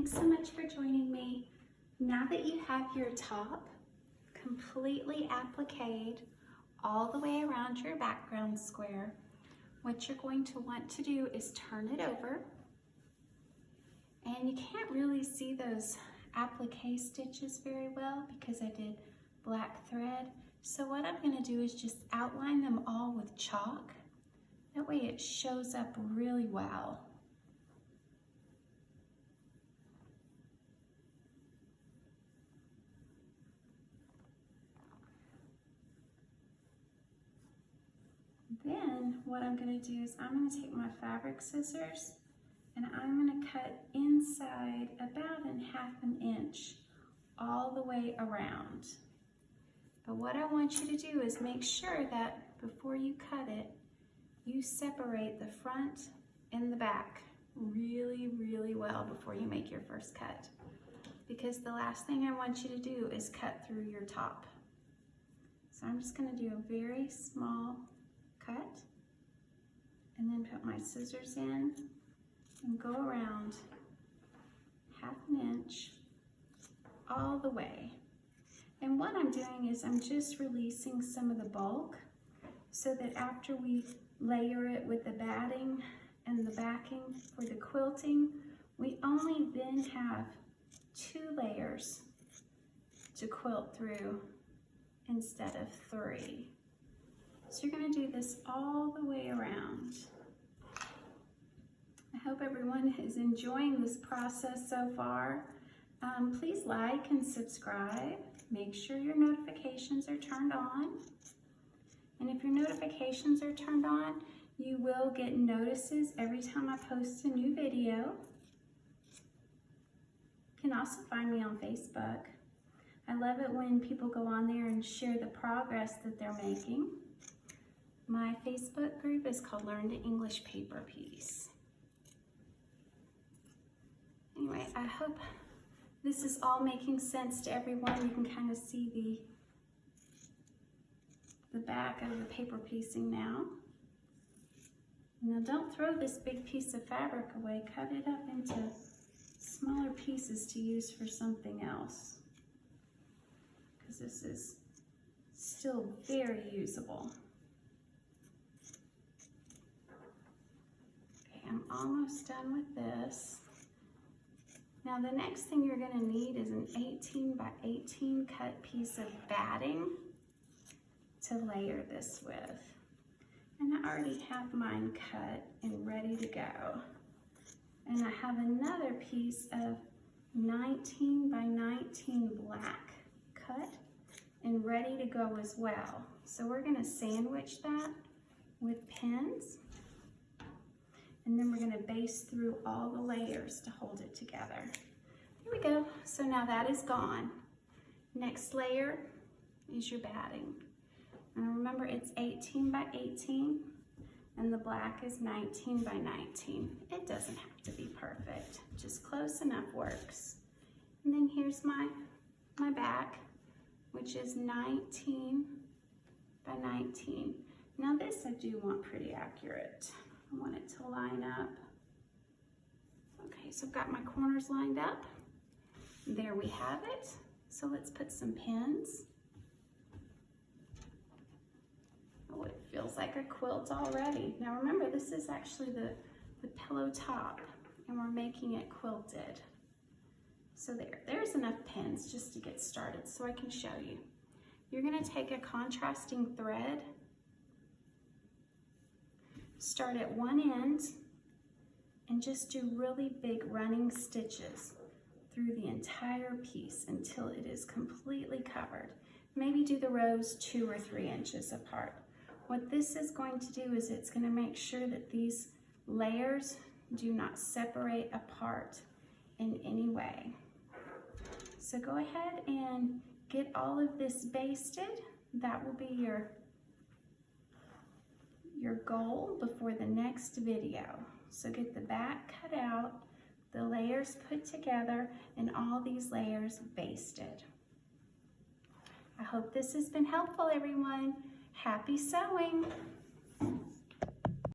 thanks so much for joining me. Now that you have your top completely appliqued all the way around your background square, what you're going to want to do is turn it over. And you can't really see those applique stitches very well because I did black thread. So what I'm going to do is just outline them all with chalk. That way it shows up really well. Then what I'm going to do is I'm going to take my fabric scissors and I'm going to cut inside about in ½ inch all the way around. But what I want you to do is make sure that before you cut it, you separate the front and the back really, really well before you make your first cut. Because the last thing I want you to do is cut through your top. So I'm just going to do a very small cut and then put my scissors in and go around ½ inch all the way. And what I'm doing is I'm just releasing some of the bulk so that after we layer it with the batting and the backing for the quilting, we only then have 2 layers to quilt through instead of 3. So you're going to do this all the way around. I hope everyone is enjoying this process so far. Please like and subscribe. Make sure your notifications are turned on. And if your notifications are turned on, you will get notices every time I post a new video. You can also find me on Facebook. I love it when people go on there and share the progress that they're making. My Facebook group is called Learn to English Paper Piece. Anyway, I hope this is all making sense to everyone. You can kind of see the back of the paper piecing now. Now don't throw this big piece of fabric away. Cut it up into smaller pieces to use for something else, because this is still very usable. Okay, I'm almost done with this. Now the next thing you're going to need is an 18 by 18 cut piece of batting to layer this with. And I already have mine cut and ready to go. And I have another piece of 19 by 19 black cut and ready to go as well. So we're going to sandwich that with pins. And then we're going to baste through all the layers to hold it together. Here we go. So now that is gone. Next layer is your batting. And remember, it's 18 by 18 and the black is 19 by 19. It doesn't have to be perfect, just close enough works. And then here's my back, which is 19 by 19. Now this I do want pretty accurate. I want it to line up. Okay, so I've got my corners lined up. There we have it. So let's put some pins. Oh, it feels like a quilt already. Now remember, this is actually the pillow top and we're making it quilted. So there's enough pins just to get started so I can show you. You're gonna take a contrasting thread, start at one end and just do really big running stitches through the entire piece until it is completely covered. Maybe do the rows 2 or 3 inches apart. What this is going to do is it's going to make sure that these layers do not separate apart in any way. So go ahead and get all of this basted. That will be your goal before the next video. So get the back cut out, the layers put together, and all these layers basted. I hope this has been helpful, everyone. Happy sewing!